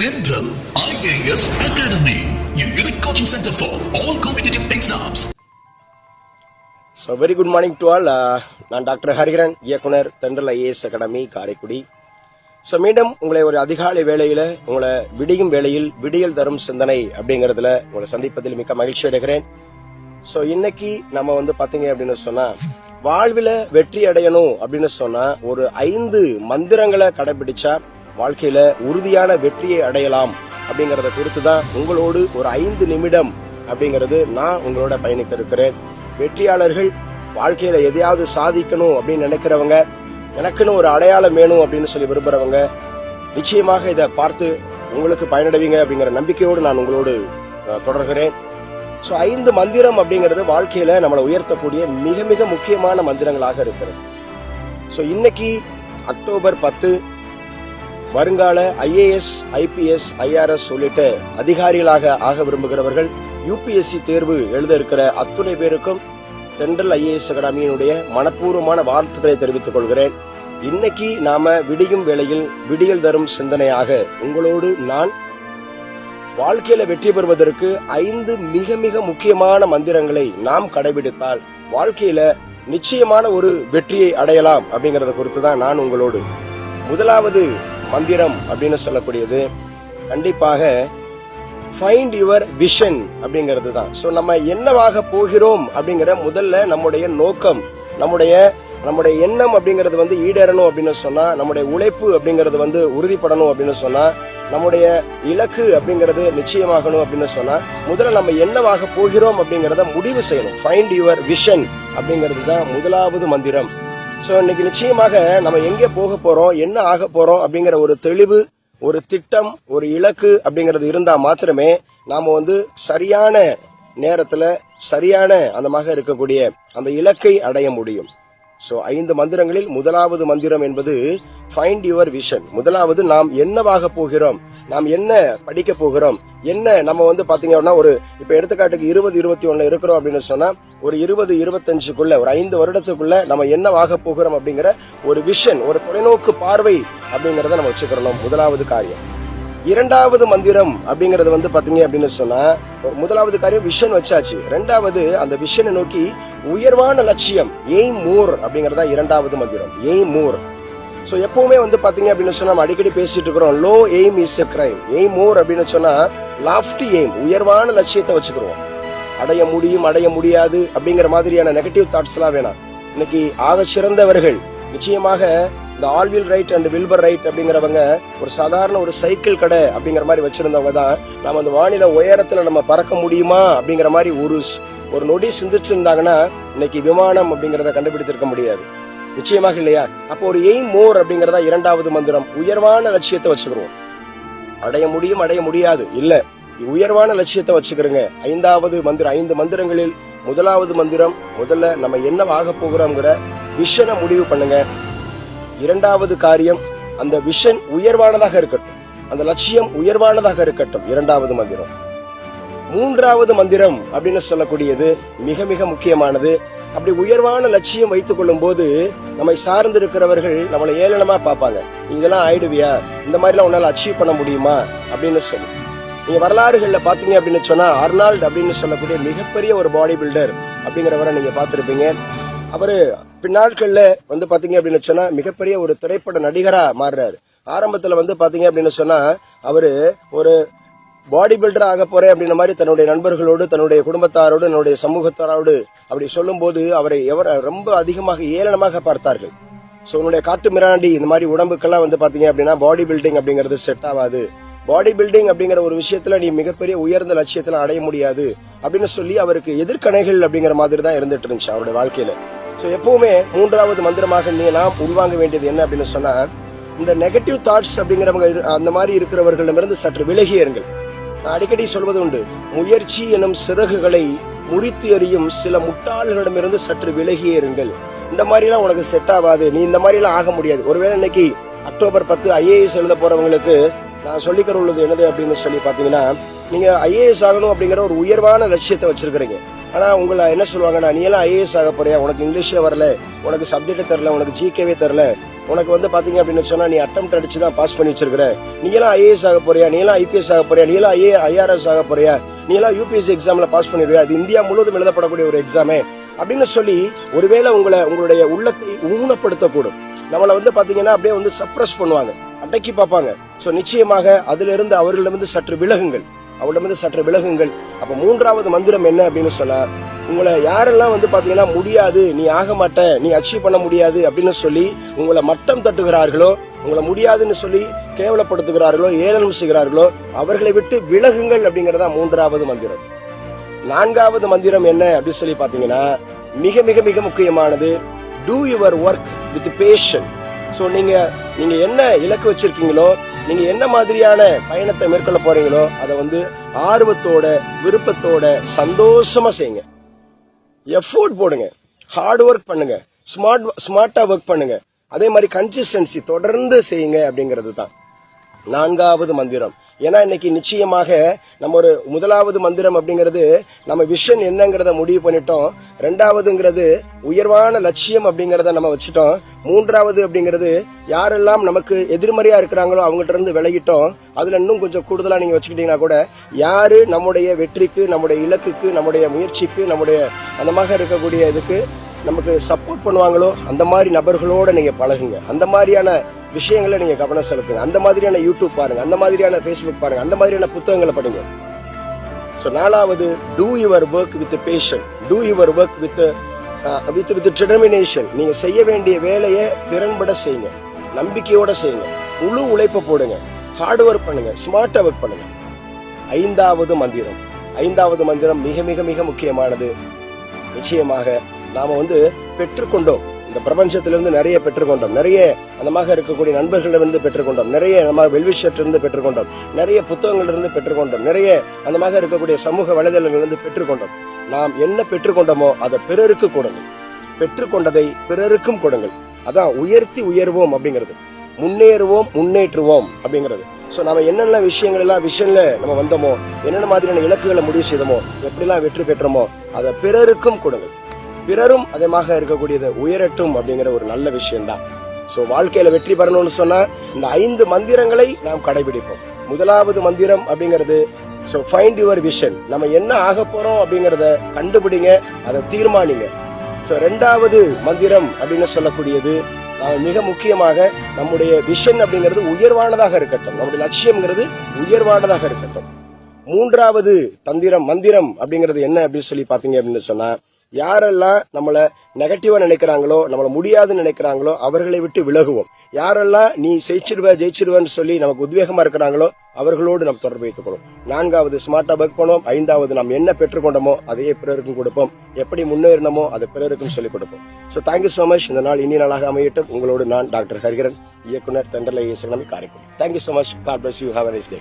THENDRAL IAS Academy, your unique coaching center for all competitive exams. So very good morning to all. நான் doctor Hariharan, இயக்குனர் THENDRAL IAS Academy Karaikudi. So மீண்டும் உங்களை ஒரு அதிகாலை வேளையில் உங்களை விடியும் வேளையில் விடியல் தரும் சிந்தனை அப்படிங்கிறதுல உங்களை சந்திப்பதில் மிக்க மகிழ்ச்சி அடைகிறேன். ஸோ இன்னைக்கு நம்ம பாத்தீங்க அப்படின்னு சொன்னா வாழ்வில் வெற்றி அடையணும் அப்படின்னு சொன்னா ஒரு 5 மந்திரங்களை கடைபிடிச்சா வாழ்க்கையில உறுதியான வெற்றியை அடையலாம் அப்படிங்கறத குறித்து தான் உங்களோடு ஒரு 5 நிமிடம் அப்படிங்கறது நான் உங்களோட பயணிக்க இருக்கிறேன். வெற்றியாளர்கள் வாழ்க்கையில எதையாவது சாதிக்கணும் அப்படின்னு நினைக்கிறவங்க, எனக்குன்னு ஒரு அடையாளம் வேணும் அப்படின்னு சொல்லி விரும்புறவங்க நிச்சயமாக இதை பார்த்து உங்களுக்கு பயனடைவீங்க அப்படிங்கிற நம்பிக்கையோடு நான் உங்களோடு தொடர்கிறேன். ஸோ 5 மந்திரம் அப்படிங்கிறது வாழ்க்கையில நம்மளை உயர்த்தக்கூடிய மிக மிக முக்கியமான மந்திரங்களாக இருக்கிறது. ஸோ இன்னைக்கு அக்டோபர் 10 வருங்கால IAS, IPS, IRS உள்ளிட்ட அதிகாரிகளாக ஆக விரும்புகிறவர்கள் UPSC தேர்வு எழுத இருக்கிற அத்துணை பேருக்கும் THENDRAL IAS அகாடமியினுடைய மனப்பூர்வமான வாழ்த்துக்களை தெரிவித்துக் கொள்கிறேன். இன்னைக்கு நாம விடியும் வேளையில் விடியல் தரும் சிந்தனையாக உங்களோடு நான் வாழ்க்கையில வெற்றி பெறுவதற்கு 5 மிக மிக முக்கியமான மந்திரங்களை நாம் கடைபிடித்தால் வாழ்க்கையில நிச்சயமான ஒரு வெற்றியை அடையலாம் அப்படிங்கறத குறித்து தான் நான் உங்களோடு. முதலாவது மந்திரம் அப்படின்னு சொல்லக்கூடியது கண்டிப்பாக ஃபைண்ட் யுவர் விஷன் அப்படிங்கிறது தான். ஸோ நம்ம என்னவாக போகிறோம் அப்படிங்கிற முதல்ல நம்முடைய நோக்கம், நம்முடைய எண்ணம் அப்படிங்கிறது ஈடேறணும் அப்படின்னு சொன்னா, நம்முடைய உழைப்பு அப்படிங்கிறது உறுதிப்படணும் அப்படின்னு சொன்னா, நம்முடைய இலக்கு அப்படிங்கிறது நிச்சயமாகணும் அப்படின்னு சொன்னா முதல்ல நம்ம என்னவாக போகிறோம் அப்படிங்கறத முடிவு செய்யணும். ஃபைண்ட் யுவர் விஷன் அப்படிங்கிறது தான் முதலாவது மந்திரம். ஸோ இன்னைக்கு நிச்சயமாக நம்ம எங்கே போக போறோம், என்ன ஆக போறோம் அப்படிங்கிற ஒரு தெளிவு, ஒரு திட்டம், ஒரு இலக்கு அப்படிங்கிறது இருந்தா மாத்திரமே நாம சரியான நேரத்துல சரியான அந்தமாக இருக்கக்கூடிய அந்த இலக்கை அடைய முடியும். ஸோ 5 மந்திரங்களில் முதலாவது மந்திரம் என்பது ஃபைண்ட் யுவர் விஷன். முதலாவது நாம் என்னவாக போகிறோம், நாம் என்ன படிக்க போகிறோம், என்ன நம்ம பாத்தீங்கன்னா ஒரு இப்ப எடுத்துக்காட்டுக்கு 20-21 இருக்கிறோம் அப்படின்னு சொன்னா ஒரு 20-25க்குள்ள ஒரு 5 வருடத்துக்குள்ள நம்ம என்னவாக போகிறோம் அப்படிங்கிற ஒரு விஷன், ஒரு தொலைநோக்கு பார்வை அப்படிங்கறத நம்ம வச்சுக்கிறோம். முதலாவது காரியம். இரண்டாவது மந்திரம் அப்படிங்கறது பாத்தீங்க அப்படின்னு சொன்னா முதலாவது காரியம் விஷன் வச்சாச்சு. இரண்டாவது அந்த விஷனை நோக்கி உயர்வான லட்சியம், எய்ம் மோர் அப்படிங்கறதா இரண்டாவது மந்திரம். எய்ம் மோர். சோ எப்பவுமே பாத்தீங்க அப்படின்னு சொன்னா நம்ம அடிக்கடி பேசிட்டு இருக்கிறோம், low aim is a crime. Aim more அப்படின்னு சொன்னா லாஃப்டி எய்ம், உயர்வான லட்சியத்தை வச்சுக்கிறோம். அடைய முடியும் அடைய முடியாது அப்படிங்கிற மாதிரியான நெகட்டிவ் தாட்ஸ் எல்லாம் வேணாம். இன்னைக்கு ஆக சிறந்தவர்கள் நிச்சயமாக இந்த ஆல்வில் ரைட் அண்ட் வில்பர் ரைட் அப்படிங்கிறவங்க ஒரு சாதாரண ஒரு சைக்கிள் கடை அப்படிங்கிற மாதிரி வச்சிருந்தவங்க தான் நம்ம அந்த வானிலை உயரத்துல நம்ம பறக்க முடியுமா அப்படிங்கிற மாதிரி ஒரு நொடி சிந்திச்சிருந்தாங்கன்னா இன்னைக்கு விமானம் அப்படிங்கறத கண்டுபிடித்திருக்க முடியாது. நிச்சயமாக இல்லையா? அப்போ ஒரு எய்ம் மோர் அப்படிங்கறதா இரண்டாவது மந்திரம். உயர்வான லட்சியத்தை வச்சுக்கிறோம். அடைய முடியும் அடைய முடியாது இல்ல, உயர்வான லட்சியத்தை வச்சுக்கிறோங்க. 5 மந்திரங்களில் முதலாவது மந்திரம், முதல்ல நம்ம என்னவாக போகிறோம்ங்கிற விஷனை முடிவு பண்ணுங்க. இரண்டாவது காரியம், அந்த விஷன் உயர்வானதாக இருக்கட்டும், அந்த லட்சியம் உயர்வானதாக இருக்கட்டும். இரண்டாவது மந்திரம். மூன்றாவது மந்திரம் அப்படின்னு சொல்லக்கூடியது மிக மிக முக்கியமானது. அப்படி உயர்வான லட்சியம் வைத்துக் கொள்ளும் போது நம்மை சார்ந்து இருக்கிறவர்கள் நம்மளை ஏளனமா பார்ப்பாங்க. இதெல்லாம் ஆயிடுவியா, இந்த மாதிரிலாம் உன்னால அச்சீவ் பண்ண முடியுமா அப்படின்னு சொல்லி. நீங்க வரலாறுகள்ல பாத்தீங்க அப்படின்னு சொன்னா அர்னால்ட் அப்படின்னு சொல்லக்கூடிய மிகப்பெரிய ஒரு பாடி பில்டர் அப்படிங்கிறவரை நீங்க பாத்திருப்பீங்க. அவரு பின்னாட்கள்ல பாத்தீங்க அப்படின்னு சொன்னா மிகப்பெரிய ஒரு திரைப்பட நடிகரா மாறுறாரு. ஆரம்பத்துல பாத்தீங்க அப்படின்னு சொன்னா அவரு ஒரு பாடி பில்டர் ஆக போறேன் அப்படின்ற மாதிரி தன்னுடைய நண்பர்களோடு, தன்னுடைய குடும்பத்தாரோடு, தன்னுடைய சமூகத்தாரோடு அப்படி சொல்லும் போது அவரை ரொம்ப அதிகமாக ஏளனமாக பார்த்தார்கள். சோ உன்னுடைய காட்டு மிராண்டி இந்த மாதிரி உடம்புக்கெல்லாம் பாத்தீங்க அப்படின்னா பாடி பில்டிங் அப்படிங்கிறது செட் ஆகாது, பாடி பில்டிங் அப்படிங்கிற ஒரு விஷயத்துல நீ மிகப்பெரிய உயர்ந்த லட்சியத்துல அடைய முடியாது அப்படின்னு சொல்லி அவருக்கு எதிர்கணைகள் அப்படிங்கிற மாதிரி தான் இருந்துட்டு இருந்துச்சு அவருடைய வாழ்க்கையில. சோ எப்பவுமே மூன்றாவது மந்திரமாக நாம் உள்வாங்க வேண்டியது என்ன அப்படின்னு சொன்னா, இந்த நெகட்டிவ் தாட்ஸ் அப்படிங்கிறவங்க அந்த மாதிரி இருக்கிறவர்களிடமிருந்து சற்று விலகி இருங்கள். நான் அடிக்கடி சொல்வது உண்டு, முயற்சி எனும் சிறகுகளை முறித்து எறியும் சில முட்டாள்களிடமிருந்து சற்று விலகியே இருங்கள். இந்த மாதிரி எல்லாம் உனக்கு செட் ஆகாது, நீ இந்த மாதிரி எல்லாம் ஆக முடியாது. ஒருவேளை இன்னைக்கு அக்டோபர் 10 IAS எழுத போறவங்களுக்கு நான் சொல்லிக்கிற உள்ளது என்னது அப்படின்னு சொல்லி பாத்தீங்கன்னா, நீங்க IAS ஆகணும் அப்படிங்கிற ஒரு உயர்வான லட்சியத்தை வச்சிருக்கிறீங்க. ஆனால் உங்களை என்ன சொல்லுவாங்கன்னா, நீ எல்லாம் ஐஏஎஸ் ஆக போறியா, உனக்கு இங்கிலீஷே வரல, உனக்கு சப்ஜெக்டே தரல, உனக்கு ஜிகேவே தரல, உனக்கு பாத்தீங்க அப்படின்னு சொன்னா நீ அட்டெம்ப்ட் அடிச்சு தான் பாஸ் பண்ணி வச்சிருக்கிற, நீ எல்லாம் ஐஏஎஸ் ஆக போறியா, நீ எல்லாம் ஐபிஎஸ் ஆக போறியா, நீ எல்லாம் ஐஆர்எஸ் ஆக போறியா, நீ எல்லாம் யூபிஎஸ்சி எக்ஸாம்ல பாஸ் பண்ணிடுவியா, அது இந்தியா முழுவதும் எழுதப்படக்கூடிய ஒரு எக்ஸாமே அப்படின்னு சொல்லி ஒருவேளை உங்களுடைய உள்ளத்தை ஊனப்படுத்தக்கூடும். நம்மளை பாத்தீங்கன்னா அப்படியே சப்ரஸ் பண்ணுவாங்க, அடக்கி பார்ப்பாங்க. சோ நிச்சயமாக அதிலிருந்து அவர்களிடமிருந்து சற்று விலகுங்கள், அவரிடமிருந்து சற்று விலகுங்கள். அப்ப மூன்றாவது மந்திரம் என்ன அப்படின்னு சொன்னா, உங்களை யாரெல்லாம் பாத்தீங்கன்னா முடியாது, நீ ஆக மாட்ட, நீ அச்சீவ் பண்ண முடியாது அப்படின்னு சொல்லி உங்களை மட்டம் தட்டுகிறார்களோ, உங்களை முடியாதுன்னு சொல்லி கேவலப்படுத்துகிறார்களோ, ஏளனம் செய்கிறார்களோ, அவர்களை விட்டு விலகுங்கள் அப்படிங்கறதா மூன்றாவது மந்திரம். நான்காவது மந்திரம் என்ன அப்படின்னு சொல்லி பாத்தீங்கன்னா, மிக மிக மிக முக்கியமானது, two your work with fashion. So நீங்க என்ன இலக்கு வச்சிருக்கீங்களோ, நீங்க என்ன மாதிரியான பயணத்தை மேற்கொள்ள போறீங்களோ அதை ஆர்வத்தோட, விருப்பத்தோட, சந்தோஷமா செய்யுங்க. எஃபோர்ட் போடுங்க, ஹார்ட் ஒர்க் பண்ணுங்க, ஸ்மார்ட்டா ஒர்க் பண்ணுங்க. அதே மாதிரி கன்சிஸ்டன்சி தொடர்ந்து செய்யுங்க அப்படிங்கிறது தான் நான்காவது மந்திரம். ஏன்னா இன்னைக்கு நிச்சயமாக நம்ம ஒரு முதலாவது மந்திரம் அப்படிங்கிறது நம்ம விஷன் என்னங்கிறத முடிவு பண்ணிட்டோம், ரெண்டாவதுங்கிறது உயர்வான லட்சியம் அப்படிங்கறத நம்ம வச்சுட்டோம், மூன்றாவது அப்படிங்கிறது யாரெல்லாம் நமக்கு எதிர்மறையா இருக்கிறாங்களோ அவங்ககிட்ட இருந்து விலகிட்டோம். அதுல இன்னும் கொஞ்சம் கூடுதலா நீங்க வச்சுக்கிட்டீங்கன்னா கூட, யாரு நம்முடைய வெற்றிக்கு, நம்முடைய இலக்குக்கு, நம்முடைய முயற்சிக்கு, நம்முடைய அந்த மாதிரி இருக்கக்கூடிய இதுக்கு நமக்கு சப்போர்ட் பண்ணுவாங்களோ அந்த மாதிரி நபர்களோட நீங்க பழகுங்க, அந்த மாதிரியான விஷயங்களை நீங்க கவனம் செலுத்துங்க, அந்த மாதிரியான யூடியூப் பாருங்க, அந்த மாதிரியான ஃபேஸ்புக் பாருங்க, அந்த மாதிரியான புத்தகங்களை படிங்க. சோ நாலாவது, two your work with fashion, two your work with determination. நீங்க செய்ய வேண்டிய வேலையை திறன்பட செய்யுங்க, நம்பிக்கையோட செய்யுங்க, முழு உழைப்பை போடுங்க, ஹார்ட் ஒர்க் பண்ணுங்க, ஸ்மார்ட்டா ஒர்க் பண்ணுங்க. ஐந்தாவது மந்திரம் மிக மிக மிக முக்கியமானது. நிச்சயமாக நாம பெற்றுக்கொண்டோம், இந்த பிரபஞ்சத்திலிருந்து நிறைய பெற்றுக்கொண்டோம், நிறைய அந்த மாதிரி இருக்கக்கூடிய நண்பர்களிடமிருந்து பெற்றுக்கொண்டோம், நிறைய நம்ம வெல்விஷர்ட்டிலிருந்து பெற்றுக்கொண்டோம், நிறைய புத்தகங்களிலிருந்து பெற்றுக்கொண்டோம், நிறைய அந்த மாதிரி இருக்கக்கூடிய சமூக வலைதளங்களிலிருந்து பெற்றுக்கொண்டோம். நாம் என்ன பெற்றுக்கொண்டோமோ அதை பிறருக்கு கொடுங்கள், பெற்றுக்கொண்டதை பிறருக்கும் கொடுங்கள். அதான் உயர்த்தி உயர்வோம் அப்படிங்கிறது, முன்னேறுவோம் முன்னேற்றுவோம் அப்படிங்கிறது. சோ நம்ம என்னென்ன விஷயங்கள் எல்லாம் விஷன்ல நம்ம வந்தோமோ, என்னென்ன மாதிரியான இலக்குகளை முடிவு செய்தோமோ, எப்படிலாம் வெற்றி பெற்றோமோ அதை பிறருக்கும் கொடுங்கள், பிறரும் அதேமாக இருக்கக்கூடியது உயரட்டும் அப்படிங்கிற ஒரு நல்ல விஷயம் தான். சோ வாழ்க்கையில வெற்றி பெறணும்னு சொன்னா இந்த 5 மந்திரங்களை நாம் கடைபிடிப்போம். முதலாவது மந்திரம் அப்படிங்கிறது, சோ ஃபைண்ட் யுவர் விஷன், நம்ம என்ன ஆக போறோம் அப்படிங்கறத கண்டுபிடிங்க, அதை தீர்மானிங்க. சோ ரெண்டாவது மந்திரம் அப்படின்னு சொல்லக்கூடியது, மிக முக்கியமாக நம்முடைய விஷன் அப்படிங்கிறது உயர்வானதாக இருக்கட்டும், நம்முடைய லட்சியம்ங்கிறது உயர்வானதாக இருக்கட்டும். மூன்றாவது மந்திரம் அப்படிங்கிறது என்ன அப்படின்னு சொல்லி பாத்தீங்க அப்படின்னு சொன்னா, யாரெல்லாம் நம்மள நெகட்டிவா நினைக்கிறாங்களோ, நம்மள முடியாதுன்னு நினைக்கிறாங்களோ அவர்களை விட்டு விலகுவோம். யாரெல்லாம் நீ ஜெயிச்சிருவேன்னு சொல்லி நமக்கு உத்வேகமா இருக்கிறாங்களோ அவர்களோடு நாம் தொடர்பு வைத்துக் கொள்வோம். நான்காவது, ஸ்மார்ட்டா ஒர்க் பண்ணுவோம். ஐந்தாவது, நாம் என்ன பெற்றுக்கொண்டோமோ அதையே பிறருக்கும் கொடுப்போம், எப்படி முன்னேறினமோ அதை பிறருக்கும் சொல்லிக் கொடுப்போம். So thank you so much. இந்த நாள் இனி நாளாக அமையட்டும். உங்களோடு நான் டாக்டர் ஹரிகரன், இயக்குனர், Thendral IAS academy, Karaikudi. Thank you so much. God bless you. Have a nice day.